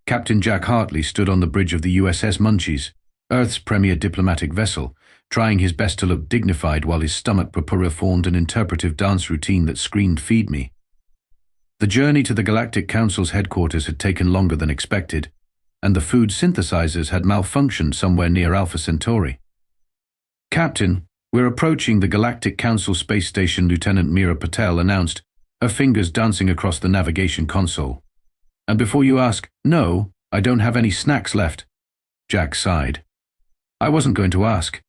Captain Jack Hartley stood on the bridge of the USS Munchies, Earth's premier diplomatic vessel, trying his best to look dignified while his stomach performed an interpretive dance routine that screamed, "Feed me." The journey to the Galactic Council's headquarters had taken longer than expected, and the food synthesizers had malfunctioned somewhere near Alpha Centauri. "Captain, we're approaching the Galactic Council space station," Lieutenant Meera Patel announced, her fingers dancing across the navigation console. "And before you ask, no, I don't have any snacks left." Jack sighed. "I wasn't going to ask."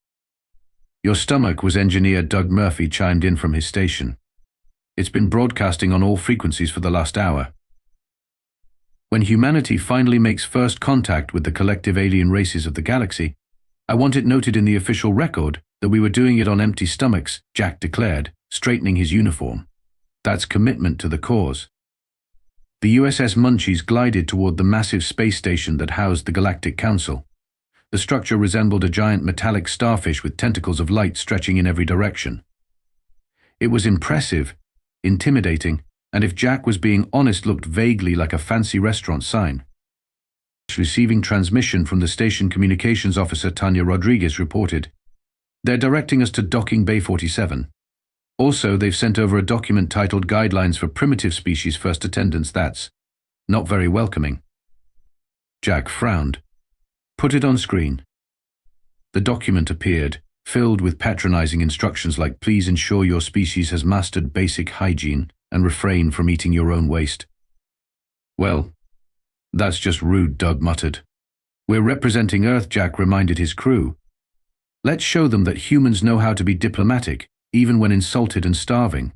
"Your stomach," was engineer Doug Murphy chimed in from his station. "It's been broadcasting on all frequencies for the last hour. When humanity finally makes first contact with the collective alien races of the galaxy, I want it noted in the official record that we were doing it on empty stomachs," Jack declared, straightening his uniform. "That's commitment to the cause." The USS Munchies glided toward the massive space station that housed the Galactic Council. The structure resembled a giant metallic starfish with tentacles of light stretching in every direction. It was impressive, intimidating, and if Jack was being honest, looked vaguely like a fancy restaurant sign. Receiving transmission from the station communications officer Tanya Rodriguez reported, "They're directing us to Docking Bay 47. Also, they've sent over a document titled Guidelines for Primitive Species First Attendance. That's not very welcoming." Jack frowned. "Put it on screen." The document appeared, filled with patronizing instructions like, "Please ensure your species has mastered basic hygiene and refrain from eating your own waste." "Well, that's just rude," Doug muttered. "We're representing Earth," Jack reminded his crew. "Let's show them that humans know how to be diplomatic, even when insulted and starving."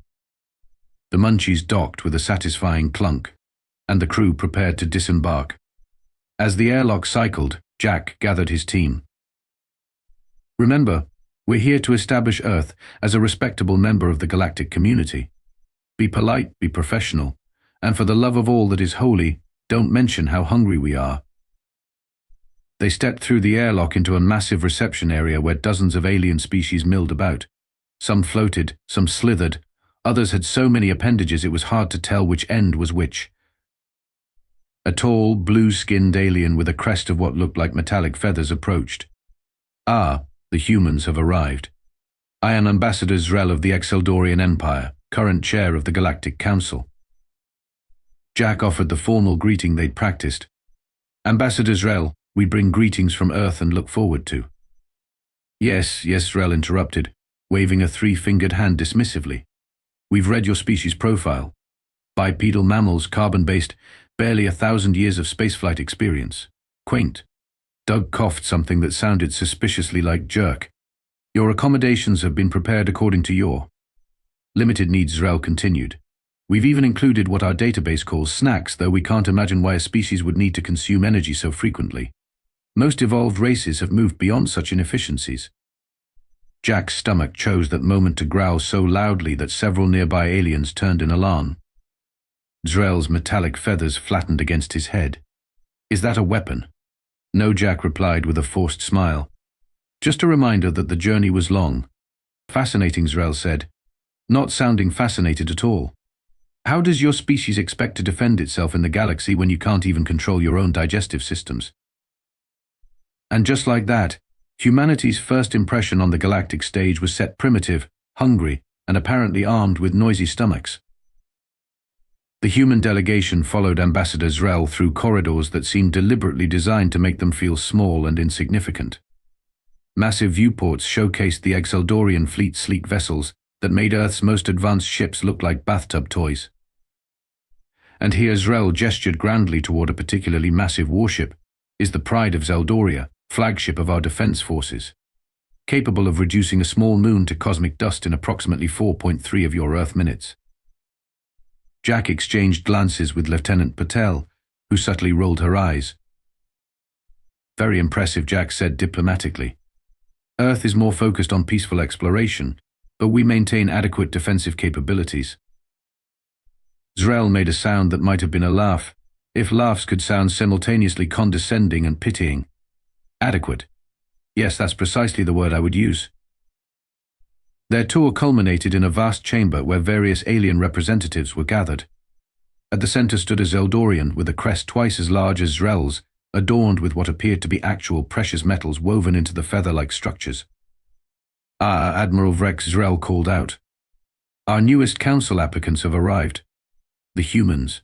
The Munchies docked with a satisfying clunk, and the crew prepared to disembark. As the airlock cycled, Jack gathered his team. "Remember, we're here to establish Earth as a respectable member of the galactic community. Be polite, be professional, and for the love of all that is holy, don't mention how hungry we are." They stepped through the airlock into a massive reception area where dozens of alien species milled about. Some floated, some slithered, others had so many appendages it was hard to tell which end was which. A tall, blue-skinned alien with a crest of what looked like metallic feathers approached. "Ah, the humans have arrived. I am Ambassador Zrel of the Xeldorian Empire, current chair of the Galactic Council." Jack offered the formal greeting they'd practiced. "Ambassador Zrel, we bring greetings from Earth and look forward to—" Yes, Zrel interrupted, waving a three-fingered hand dismissively. "We've read your species profile. Bipedal mammals, carbon-based, barely 1,000 years of spaceflight experience. Quaint." Doug coughed something that sounded suspiciously like jerk. "Your accommodations have been prepared according to your limited needs," Zrel continued. "We've even included what our database calls snacks, though we can't imagine why a species would need to consume energy so frequently. Most evolved races have moved beyond such inefficiencies." Jack's stomach chose that moment to growl so loudly that several nearby aliens turned in alarm. Zrel's metallic feathers flattened against his head. "Is that a weapon?" "No," Jack replied with a forced smile. "Just a reminder that the journey was long." "Fascinating," Zrel said, not sounding fascinated at all. "How does your species expect to defend itself in the galaxy when you can't even control your own digestive systems?" And just like that, humanity's first impression on the galactic stage was set primitive, hungry, and apparently armed with noisy stomachs. The human delegation followed Ambassador Zrel through corridors that seemed deliberately designed to make them feel small and insignificant. Massive viewports showcased the Xeldorian fleet's sleek vessels that made Earth's most advanced ships look like bathtub toys. And here Zrel gestured grandly toward a particularly massive warship, "Is the pride of Xeldoria, flagship of our defense forces, capable of reducing a small moon to cosmic dust in approximately 4.3 of your Earth minutes." Jack exchanged glances with Lieutenant Patel, who subtly rolled her eyes. "Very impressive," Jack said diplomatically. "Earth is more focused on peaceful exploration, but we maintain adequate defensive capabilities." Zrel made a sound that might have been a laugh, if laughs could sound simultaneously condescending and pitying. "Adequate. Yes, that's precisely the word I would use." Their tour culminated in a vast chamber where various alien representatives were gathered. At the center stood a Xeldorian with a crest twice as large as Zrel's, adorned with what appeared to be actual precious metals woven into the feather-like structures. "Ah, Admiral Vrex," Zrel called out. "Our newest council applicants have arrived. The humans."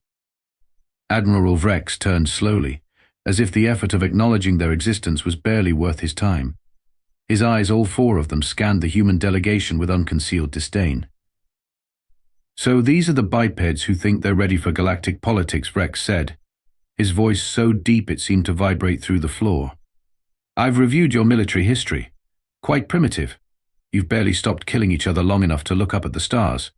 Admiral Vrex turned slowly, as if the effort of acknowledging their existence was barely worth his time. His eyes, all four of them, scanned the human delegation with unconcealed disdain. "So these are the bipeds who think they're ready for galactic politics," Vrex said, his voice so deep it seemed to vibrate through the floor. "I've reviewed your military history. Quite primitive. You've barely stopped killing each other long enough to look up at the stars."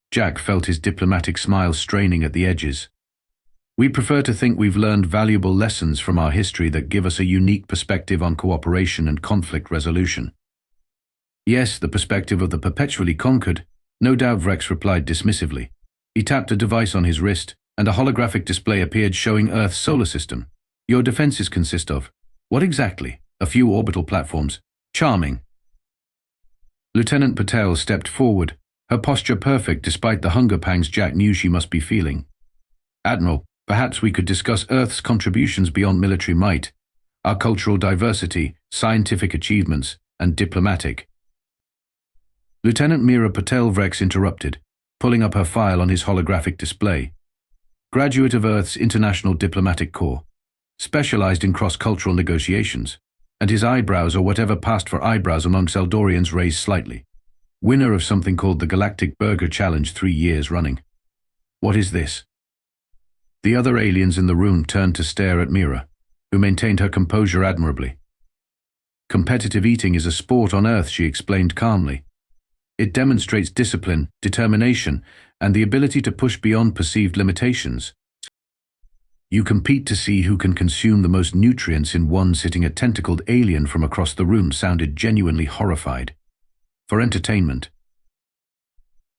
Jack felt his diplomatic smile straining at the edges. "We prefer to think we've learned valuable lessons from our history that give us a unique perspective on cooperation and conflict resolution." "Yes, the perspective of the perpetually conquered," no doubt, Vrex replied dismissively. He tapped a device on his wrist, and a holographic display appeared showing Earth's solar system. "Your defenses consist of..." "What exactly?" "A few orbital platforms." "Charming." Lieutenant Patel stepped forward, her posture perfect despite the hunger pangs Jack knew she must be feeling. "Admiral, perhaps we could discuss Earth's contributions beyond military might, our cultural diversity, scientific achievements, and diplomatic." Lieutenant Meera Patel, Vrex interrupted, pulling up her file on his holographic display. "Graduate of Earth's International Diplomatic Corps, specialized in cross-cultural negotiations," and his eyebrows, or whatever passed for eyebrows among Xeldorians, raised slightly. "Winner of something called the Galactic Burger Challenge 3 years running." "What is this?" The other aliens in the room turned to stare at Meera, who maintained her composure admirably. "Competitive eating is a sport on Earth," she explained calmly. "It demonstrates discipline, determination, and the ability to push beyond perceived limitations. You compete to see who can consume the most nutrients in one sitting." A tentacled alien from across the room sounded genuinely horrified. "For entertainment."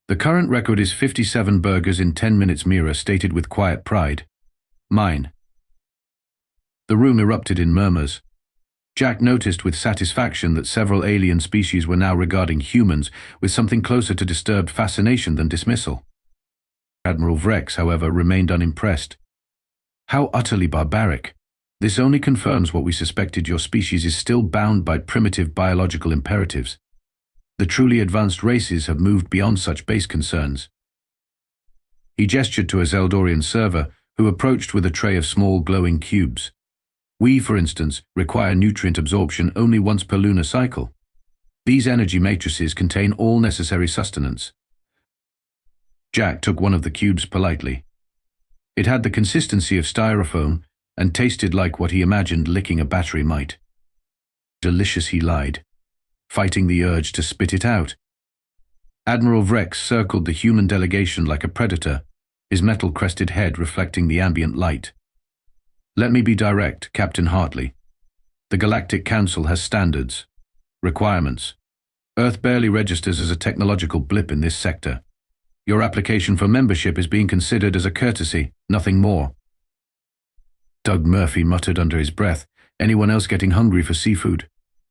"The current record is 57 burgers in 10 minutes, Meera stated with quiet pride. "Mine." The room erupted in murmurs. Jack noticed with satisfaction that several alien species were now regarding humans with something closer to disturbed fascination than dismissal. Admiral Vrex, however, remained unimpressed. "How utterly barbaric. This only confirms what we suspected: your species is still bound by primitive biological imperatives. The truly advanced races have moved beyond such base concerns." He gestured to a Xeldorian server, who approached with a tray of small glowing cubes. "We, for instance, require nutrient absorption only once per lunar cycle. These energy matrices contain all necessary sustenance." Jack took one of the cubes politely. It had the consistency of styrofoam and tasted like what he imagined licking a battery might. "Delicious," he lied, fighting the urge to spit it out. Admiral Vrex circled the human delegation like a predator, his metal-crested head reflecting the ambient light. "Let me be direct, Captain Hartley. The Galactic Council has standards, requirements. Earth barely registers as a technological blip in this sector. Your application for membership is being considered as a courtesy, nothing more." Doug Murphy muttered under his breath, "Anyone else getting hungry for seafood?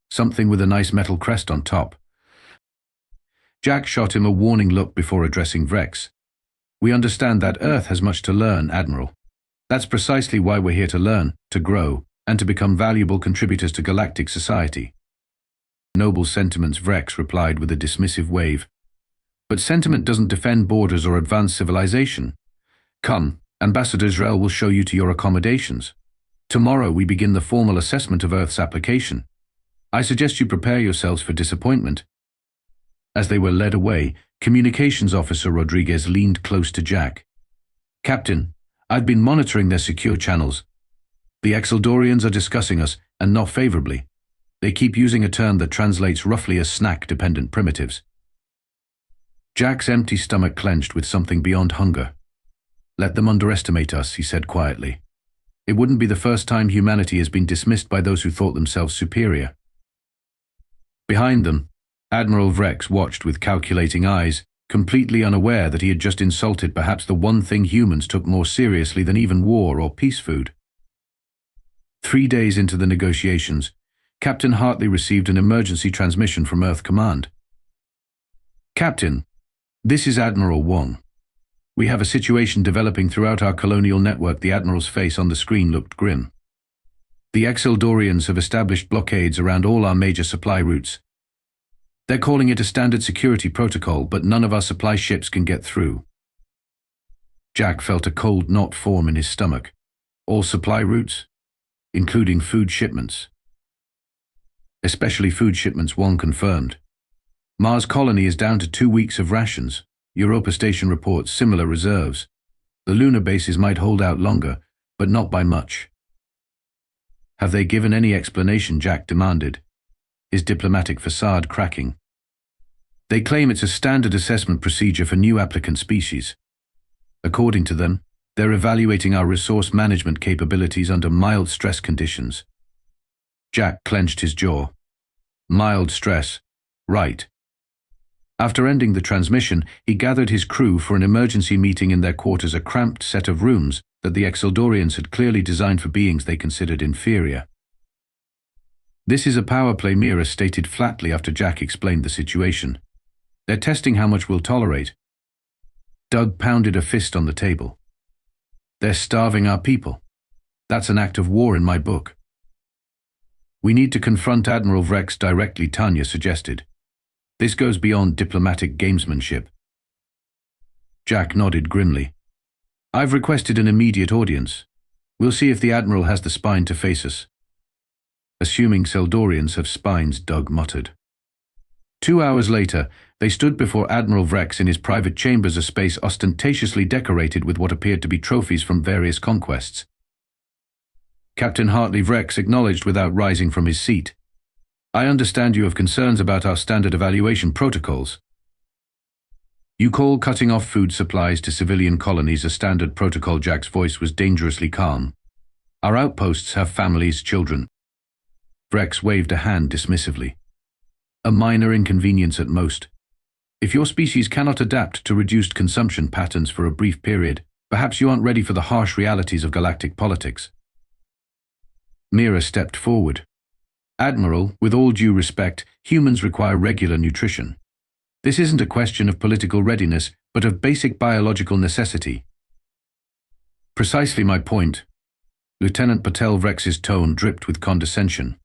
Something with a nice metal crest on top." Jack shot him a warning look before addressing Vrex. "We understand that Earth has much to learn, Admiral. That's precisely why we're here: to learn, to grow, and to become valuable contributors to galactic society." "Noble sentiments," Vrex replied with a dismissive wave. "But sentiment doesn't defend borders or advance civilization. Come, Ambassador Zrel will show you to your accommodations. Tomorrow we begin the formal assessment of Earth's application. I suggest you prepare yourselves for disappointment." As they were led away, Communications Officer Rodriguez leaned close to Jack. "Captain, I've been monitoring their secure channels. The Xeldorians are discussing us, and not favorably. They keep using a term that translates roughly as snack-dependent primitives." Jack's empty stomach clenched with something beyond hunger. "Let them underestimate us," he said quietly. "It wouldn't be the first time humanity has been dismissed by those who thought themselves superior." Behind them, Admiral Vrex watched with calculating eyes, completely unaware that he had just insulted perhaps the one thing humans took more seriously than even war or peace food. 3 days into the negotiations, Captain Hartley received an emergency transmission from Earth Command. "Captain, this is Admiral Wong. We have a situation developing throughout our colonial network. The Admiral's face on the screen looked grim. The Xeldorians have established blockades around all our major supply routes. They're calling it a standard security protocol, but none of our supply ships can get through. Jack felt a cold knot form in his stomach. All supply routes, including food shipments. Especially food shipments, one confirmed. Mars colony is down to 2 weeks of rations. Europa Station reports similar reserves. The lunar bases might hold out longer, but not by much. Have they given any explanation? Jack demanded, his diplomatic facade cracking. They claim it's a standard assessment procedure for new applicant species. According to them, they're evaluating our resource management capabilities under mild stress conditions. Jack clenched his jaw. Mild stress. Right. After ending the transmission, he gathered his crew for an emergency meeting in their quarters, a cramped set of rooms that the Xeldorians had clearly designed for beings they considered inferior. This is a power play, Mira stated flatly after Jack explained the situation. They're testing how much we'll tolerate. Doug pounded a fist on the table. They're starving our people. That's an act of war in my book. We need to confront Admiral Vrex directly, Tanya suggested. This goes beyond diplomatic gamesmanship. Jack nodded grimly. I've requested an immediate audience. We'll see if the Admiral has the spine to face us. Assuming Xeldorians have spines, Doug muttered. 2 hours later, they stood before Admiral Vrex in his private chambers, a space ostentatiously decorated with what appeared to be trophies from various conquests. Captain Hartley, Vrex acknowledged without rising from his seat. I understand you have concerns about our standard evaluation protocols. You call cutting off food supplies to civilian colonies a standard protocol. Jack's voice was dangerously calm. Our outposts have families, children. Vrex waved a hand dismissively. A minor inconvenience at most. If your species cannot adapt to reduced consumption patterns for a brief period, perhaps you aren't ready for the harsh realities of galactic politics. Mira stepped forward. Admiral, with all due respect, humans require regular nutrition. This isn't a question of political readiness, but of basic biological necessity. Precisely my point. Lieutenant Patel Vrex's tone dripped with condescension.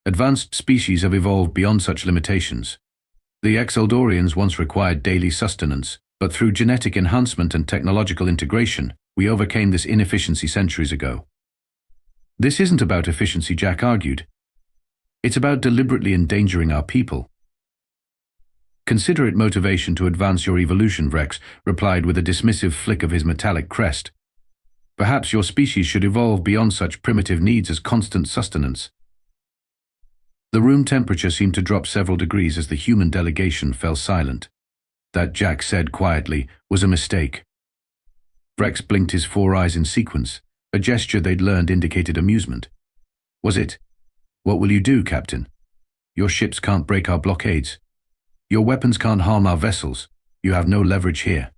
Advanced species have evolved beyond such limitations. The Xeldorians once required daily sustenance, but through genetic enhancement and technological integration, we overcame this inefficiency centuries ago. This isn't about efficiency, Jack argued. It's about deliberately endangering our people. Consider it motivation to advance your evolution, Vrex replied with a dismissive flick of his metallic crest. Perhaps your species should evolve beyond such primitive needs as constant sustenance. The room temperature seemed to drop several degrees as the human delegation fell silent. That, Jack said quietly, was a mistake. Vrex blinked his 4 eyes in sequence. A gesture they'd learned indicated amusement. Was it? What will you do, Captain? Your ships can't break our blockades. Your weapons can't harm our vessels. You have no leverage here.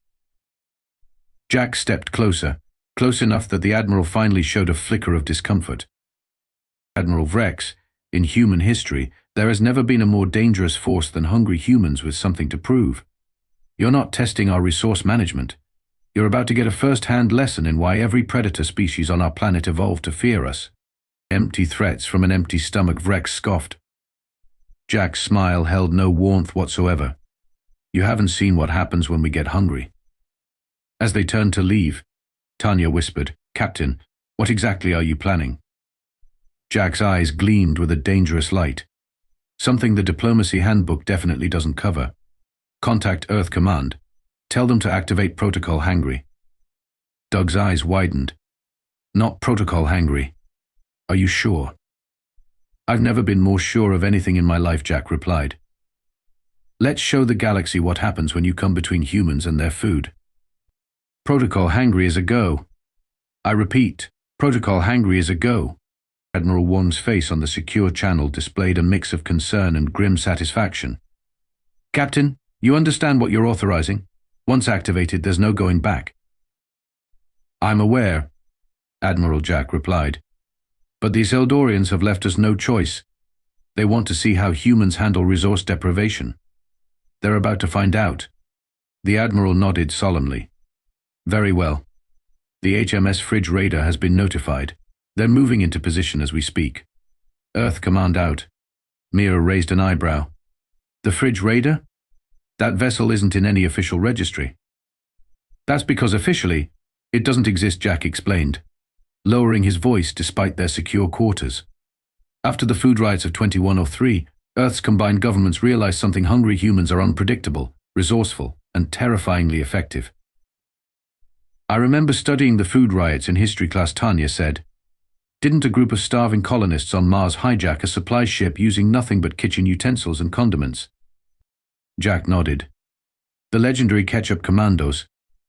Jack stepped closer, close enough that the Admiral finally showed a flicker of discomfort. Admiral Vrex, in human history, there has never been a more dangerous force than hungry humans with something to prove. You're not testing our resource management. You're about to get a first-hand lesson in why every predator species on our planet evolved to fear us. Empty threats from an empty stomach, Vrex scoffed. Jack's smile held no warmth whatsoever. You haven't seen what happens when we get hungry. As they turned to leave, Tanya whispered, Captain, what exactly are you planning? Jack's eyes gleamed with a dangerous light. Something the diplomacy handbook definitely doesn't cover. Contact Earth Command. Tell them to activate Protocol Hangry. Doug's eyes widened. Not Protocol Hangry. Are you sure? I've never been more sure of anything in my life, Jack replied. Let's show the galaxy what happens when you come between humans and their food. Protocol Hangry is a go. I repeat, Protocol Hangry is a go. Admiral Wong's face on the secure channel displayed a mix of concern and grim satisfaction. Captain, you understand what you're authorizing? Once activated, there's no going back. I'm aware, Admiral Jack replied. But the Xeldorians have left us no choice. They want to see how humans handle resource deprivation. They're about to find out. The Admiral nodded solemnly. Very well. The HMS Fridge Raider has been notified. They're moving into position as we speak. Earth command out. Mira raised an eyebrow. The Fridge Raider? That vessel isn't in any official registry. That's because officially, it doesn't exist, Jack explained, lowering his voice despite their secure quarters. After the food riots of 2103, Earth's combined governments realized something: hungry humans are unpredictable, resourceful, and terrifyingly effective. I remember studying the food riots in history class, Tanya said. Didn't a group of starving colonists on Mars hijack a supply ship using nothing but kitchen utensils and condiments? Jack nodded. The legendary ketchup commandos.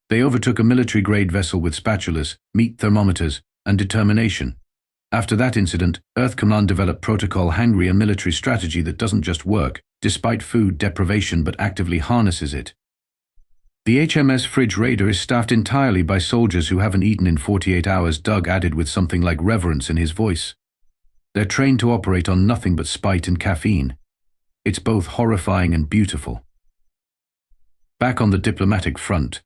They overtook a military-grade vessel with spatulas, meat thermometers, and determination. After that incident, Earth Command developed Protocol Hangry, a military strategy that doesn't just work, despite food deprivation, but actively harnesses it. The HMS Fridge Raider is staffed entirely by soldiers who haven't eaten in 48 hours, Doug added with something like reverence in his voice. They're trained to operate on nothing but spite and caffeine. It's both horrifying and beautiful. Back on the diplomatic front,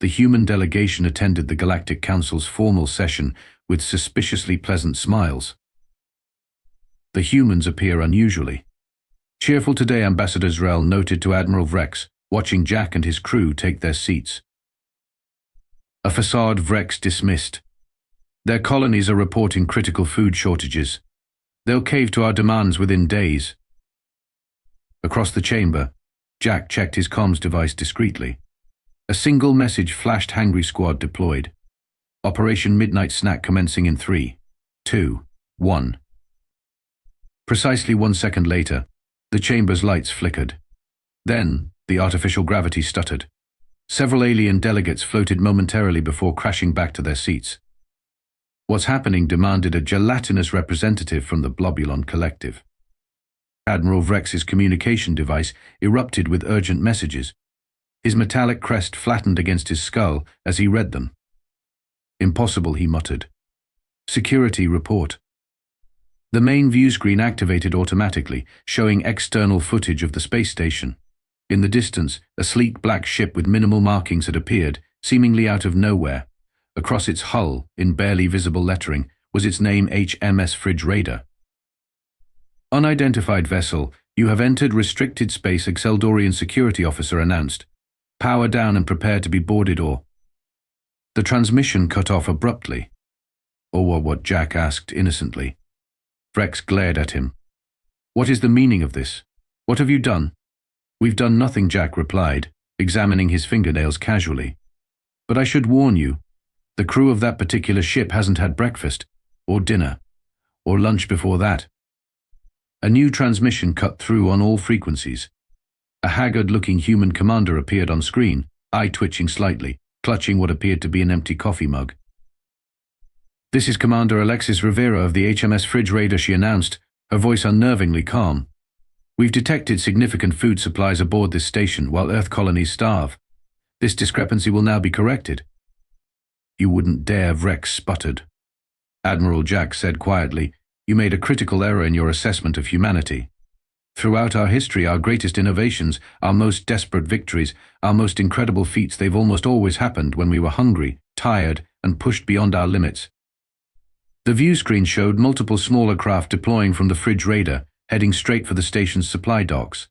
the human delegation attended the Galactic Council's formal session with suspiciously pleasant smiles. The humans appear unusually cheerful today, Ambassador Zrel noted to Admiral Vrex, watching Jack and his crew take their seats. A facade, Vrex dismissed. Their colonies are reporting critical food shortages. They'll cave to our demands within days. Across the chamber, Jack checked his comms device discreetly. A single message flashed: Hangry Squad deployed. Operation Midnight Snack commencing in 3, 2, 1. Precisely 1 second later, the chamber's lights flickered. Then, the artificial gravity stuttered. Several alien delegates floated momentarily before crashing back to their seats. What's happening? Demanded a gelatinous representative from the Blobulon Collective. Admiral Vrex's communication device erupted with urgent messages. His metallic crest flattened against his skull as he read them. Impossible, he muttered. Security report. The main view screen activated automatically, showing external footage of the space station. In the distance, a sleek black ship with minimal markings had appeared, seemingly out of nowhere. Across its hull, in barely visible lettering, was its name: HMS Fridge Raider. Unidentified vessel, you have entered restricted space, a Xeldorian security officer announced. Power down and prepare to be boarded or... The transmission cut off abruptly. Or what? Jack asked innocently. Vrex glared at him. What is the meaning of this? What have you done? We've done nothing, Jack replied, examining his fingernails casually. But I should warn you, the crew of that particular ship hasn't had breakfast, or dinner, or lunch before that. A new transmission cut through on all frequencies. A haggard-looking human commander appeared on screen, eye twitching slightly, clutching what appeared to be an empty coffee mug. This is Commander Alexis Rivera of the HMS Fridge Raider, she announced, her voice unnervingly calm. We've detected significant food supplies aboard this station while Earth colonies starve. This discrepancy will now be corrected. You wouldn't dare, Vrex sputtered. Admiral Jack said quietly, you made a critical error in your assessment of humanity. Throughout our history, our greatest innovations, our most desperate victories, our most incredible feats, they've almost always happened when we were hungry, tired, and pushed beyond our limits. The view screen showed multiple smaller craft deploying from the Fridge Raider, heading straight for the station's supply docks.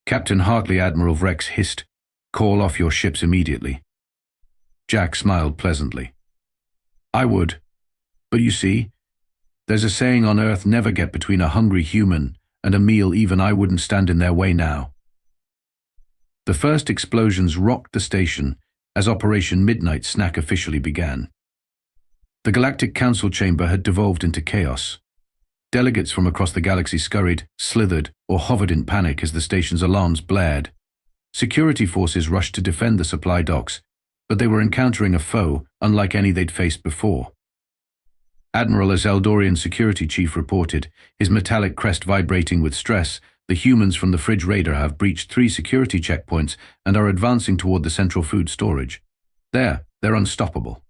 Captain Hartley, Admiral Vrex hissed, call off your ships immediately. Jack smiled pleasantly. I would. But you see, there's a saying on Earth: never get between a hungry human and a meal. Even I wouldn't stand in their way now. The first explosions rocked the station as Operation Midnight Snack officially began. The Galactic Council chamber had devolved into chaos. Delegates from across the galaxy scurried, slithered, or hovered in panic as the station's alarms blared. Security forces rushed to defend the supply docks, but they were encountering a foe unlike any they'd faced before. Admiral, a Xeldorian security chief, reported, his metallic crest vibrating with stress, the humans from the Fridge Raider have breached 3 security checkpoints and are advancing toward the central food storage. They're unstoppable.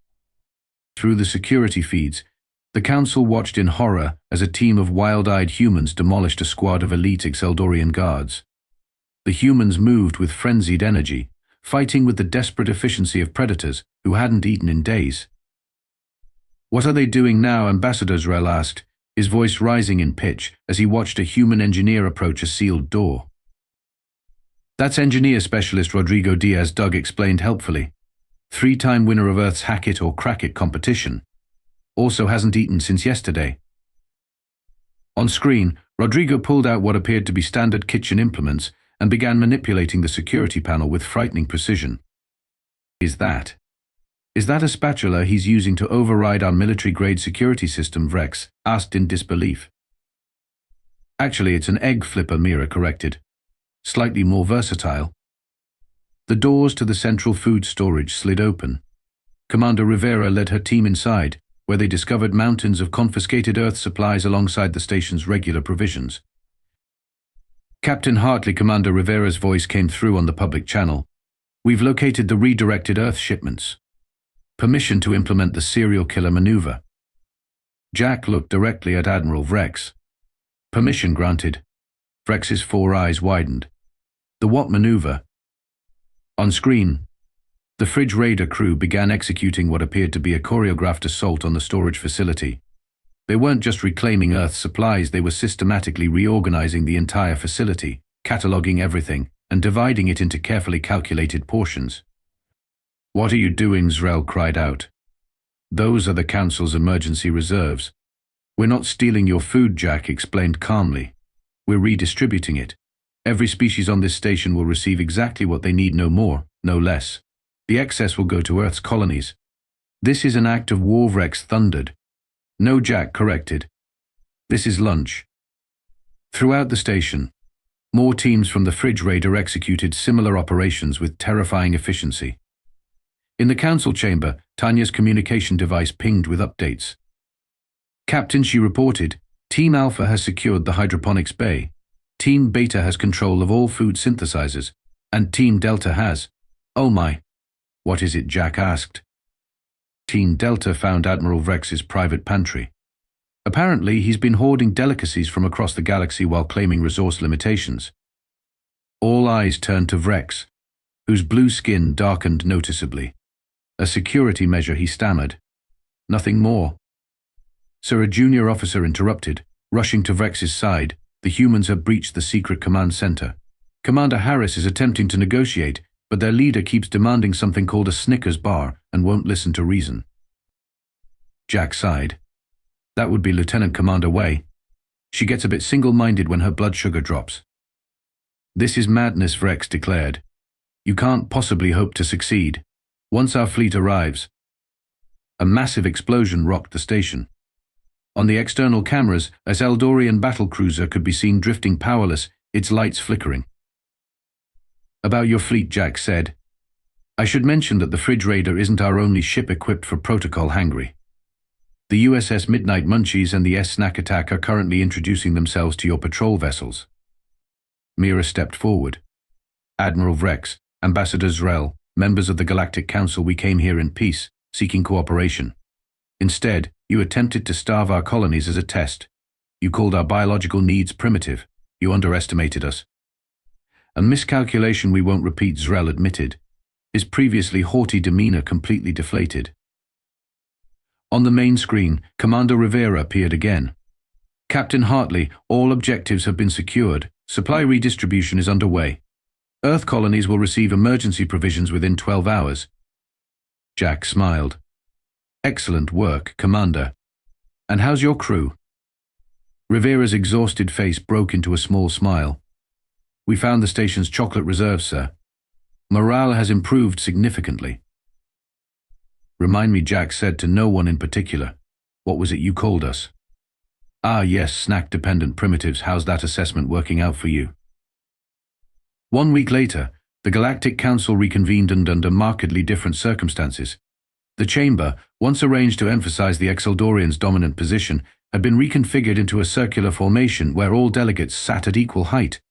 Through the security feeds, the Council watched in horror as a team of wild-eyed humans demolished a squad of elite Xeldorian guards. The humans moved with frenzied energy, fighting with the desperate efficiency of predators who hadn't eaten in days. "What are they doing now?" Ambassador Xrel asked, his voice rising in pitch as he watched a human engineer approach a sealed door. "That's engineer specialist Rodrigo Diaz," Doug explained helpfully. "Three-time winner of Earth's Hack It or Crack It competition. Also hasn't eaten since yesterday." On screen, Rodrigo pulled out what appeared to be standard kitchen implements and began manipulating the security panel with frightening precision. Is that a spatula he's using to override our military-grade security system?" Vrex asked in disbelief. "Actually, it's an egg flipper," Mira corrected. "Slightly more versatile." The doors to the central food storage slid open. Commander Rivera led her team inside, where they discovered mountains of confiscated Earth supplies alongside the station's regular provisions. "Captain Hartley," Commander Rivera's voice came through on the public channel. "We've located the redirected Earth shipments. Permission to implement the serial killer maneuver." Jack looked directly at Admiral Vrex. "Permission granted." Vrex's four eyes widened. "The what maneuver?" On screen, the Fridge Raider crew began executing what appeared to be a choreographed assault on the storage facility. They weren't just reclaiming Earth supplies, they were systematically reorganizing the entire facility, cataloging everything, and dividing it into carefully calculated portions. "What are you doing?" Xrel cried out. "Those are the Council's emergency reserves. We're not stealing your food," Jack explained calmly. "We're redistributing it. Every species on this station will receive exactly what they need, no more, no less. The excess will go to Earth's colonies." "This is an act of war," Vrex thundered. "No," Jack corrected. "This is lunch." Throughout the station, more teams from the Fridge Raider executed similar operations with terrifying efficiency. In the council chamber, Tanya's communication device pinged with updates. "Captain," she reported, "Team Alpha has secured the hydroponics bay. Team Beta has control of all food synthesizers, and Team Delta has—" "Oh my." "What is it?" Jack asked. Team Delta found Admiral Vrex's private pantry. Apparently, he's been hoarding delicacies from across the galaxy while claiming resource limitations. All eyes turned to Vrex, whose blue skin darkened noticeably. "A security measure," he stammered. "Nothing more." Sir, a junior officer interrupted, rushing to Vrex's side. "The humans have breached the secret command center. Commander Harris is attempting to negotiate, but their leader keeps demanding something called a Snickers bar and won't listen to reason." Jack sighed. "That would be Lieutenant Commander Wei. She gets a bit single-minded when her blood sugar drops." "This is madness," Vrex declared. "You can't possibly hope to succeed. Once our fleet arrives—" A massive explosion rocked the station. On the external cameras, a Xeldorian battlecruiser could be seen drifting powerless, its lights flickering. "About your fleet," Jack said. "I should mention that the Fridge Raider isn't our only ship equipped for Protocol Hangry. The USS Munchies and the S-Snack Attack are currently introducing themselves to your patrol vessels." Mira stepped forward. "Admiral Vrex, Ambassador Xrel, members of the Galactic Council, we came here in peace, seeking cooperation. Instead, you attempted to starve our colonies as a test. You called our biological needs primitive. You underestimated us." "A miscalculation we won't repeat," Xrel admitted, his previously haughty demeanor completely deflated. On the main screen, Commander Rivera appeared again. "Captain Hartley, all objectives have been secured. Supply redistribution is underway. Earth colonies will receive emergency provisions within 12 hours. Jack smiled. "Excellent work, Commander. And how's your crew?" Rivera's exhausted face broke into a small smile. "We found the station's chocolate reserves, sir. Morale has improved significantly." "Remind me," Jack said to no one in particular. "What was it you called us?" "Ah yes, snack-dependent primitives. How's that assessment working out for you?" 1 week later, the Galactic Council reconvened and under markedly different circumstances. The chamber, once arranged to emphasize the Xeldorians' dominant position, had been reconfigured into a circular formation where all delegates sat at equal height.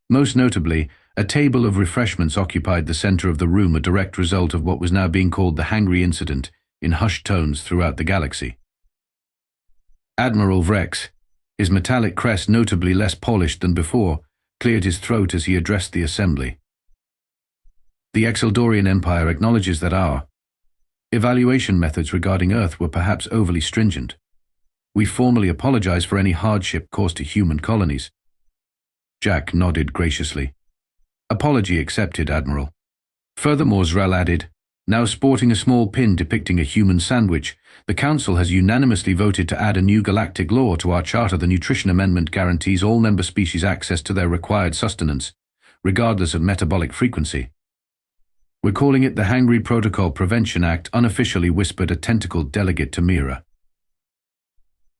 Most notably, a table of refreshments occupied the center of the room, a direct result of what was now being called the Hangry Incident, in hushed tones throughout the galaxy. Admiral Vrex, his metallic crest notably less polished than before, cleared his throat as he addressed the assembly. The Xeldorian Empire acknowledges that our evaluation methods regarding Earth were perhaps overly stringent. We formally apologize for any hardship caused to human colonies." Jack nodded graciously. "Apology accepted, Admiral." Furthermore, Zrel added, "Now sporting a small pin depicting a human sandwich, the Council has unanimously voted to add a new galactic law to our charter. The Nutrition Amendment guarantees all member species access to their required sustenance, regardless of metabolic frequency. We're calling it the Hangry Protocol Prevention Act," unofficially whispered a tentacled delegate to Mira.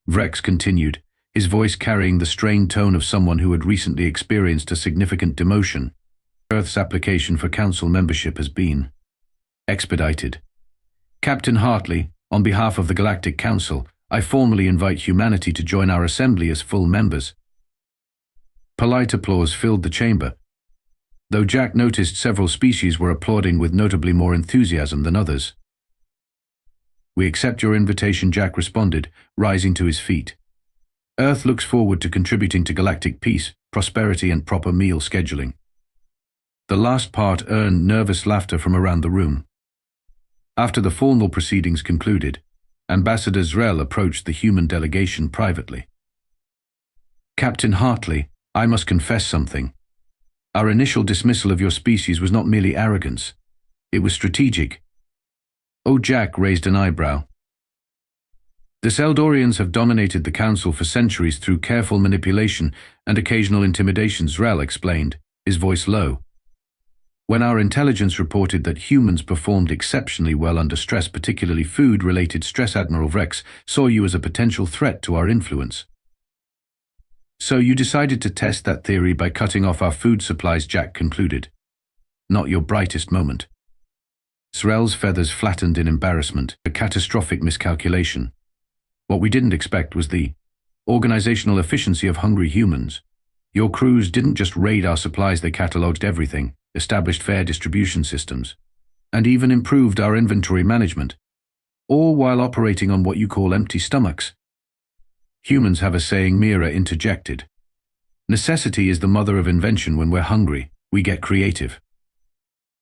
Vrex continued, his voice carrying the strained tone of someone who had recently experienced a significant demotion. "Earth's application for Council membership has been expedited. Captain Hartley, on behalf of the Galactic Council, I formally invite humanity to join our assembly as full members." Polite applause filled the chamber, though Jack noticed several species were applauding with notably more enthusiasm than others. "We accept your invitation," Jack responded, rising to his feet. "Earth looks forward to contributing to galactic peace, prosperity, and proper meal scheduling." The last part earned nervous laughter from around the room. After the formal proceedings concluded, Ambassador Zrel approached the human delegation privately. "Captain Hartley, I must confess something. Our initial dismissal of your species was not merely arrogance. It was strategic." Oh, Jack raised an eyebrow. "The Xeldorians have dominated the Council for centuries through careful manipulation and occasional intimidation," Zrel explained, his voice low. "When our intelligence reported that humans performed exceptionally well under stress, particularly food-related stress, Admiral Vrex saw you as a potential threat to our influence. So you decided to test that theory by cutting off our food supplies," Jack concluded. "Not your brightest moment." Zrel's feathers flattened in embarrassment, a catastrophic miscalculation. "What we didn't expect was the organizational efficiency of hungry humans. Your crews didn't just raid our supplies, they cataloged everything, established fair distribution systems, and even improved our inventory management, all while operating on what you call empty stomachs." "Humans have a saying," Mira interjected. "Necessity is the mother of invention. When we're hungry, we get creative."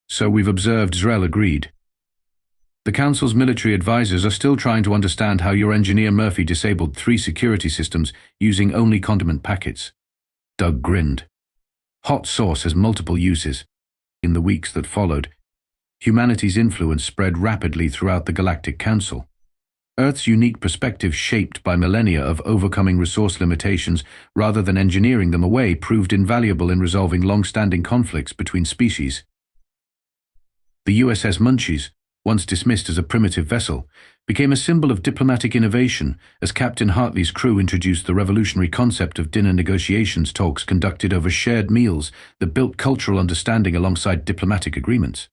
"So we've observed," Zrel agreed. "The Council's military advisors are still trying to understand how your engineer Murphy disabled 3 security systems using only condiment packets." Doug grinned. "Hot sauce has multiple uses." In the weeks that followed, humanity's influence spread rapidly throughout the Galactic Council. Earth's unique perspective, shaped by millennia of overcoming resource limitations rather than engineering them away, proved invaluable in resolving long-standing conflicts between species. The USS Munchies, once dismissed as a primitive vessel, became a symbol of diplomatic innovation as Captain Hartley's crew introduced the revolutionary concept of dinner negotiations, talks conducted over shared meals that built cultural understanding alongside diplomatic agreements.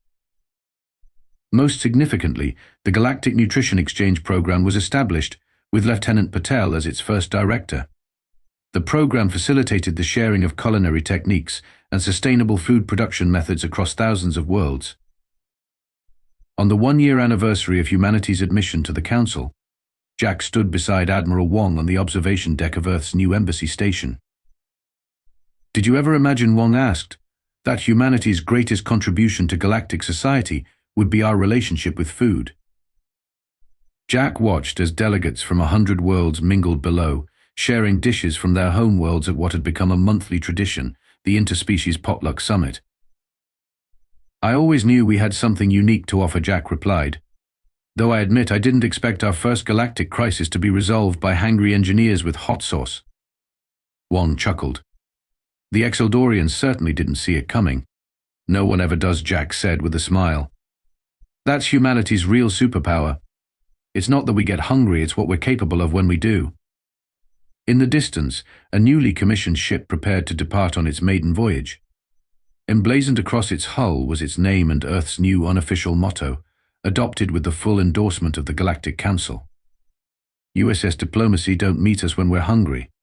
Most significantly, the Galactic Nutrition Exchange Program was established, with Lieutenant Patel as its first director. The program facilitated the sharing of culinary techniques and sustainable food production methods across thousands of worlds. On the 1-year anniversary of humanity's admission to the Council, Jack stood beside Admiral Wong on the observation deck of Earth's new embassy station. "Did you ever imagine," Wong asked, "that humanity's greatest contribution to galactic society would be our relationship with food?" Jack watched as delegates from 100 worlds mingled below, sharing dishes from their home worlds at what had become a monthly tradition, the Interspecies Potluck Summit. "I always knew we had something unique to offer," Jack replied, "though I admit I didn't expect our first galactic crisis to be resolved by hangry engineers with hot sauce." Wong chuckled. "The Xeldorians certainly didn't see it coming." "No one ever does," Jack said with a smile. "That's humanity's real superpower. It's not that we get hungry, it's what we're capable of when we do." In the distance, a newly commissioned ship prepared to depart on its maiden voyage. Emblazoned across its hull was its name and Earth's new unofficial motto, adopted with the full endorsement of the Galactic Council. "USS Diplomacy, don't meet us when we're hungry."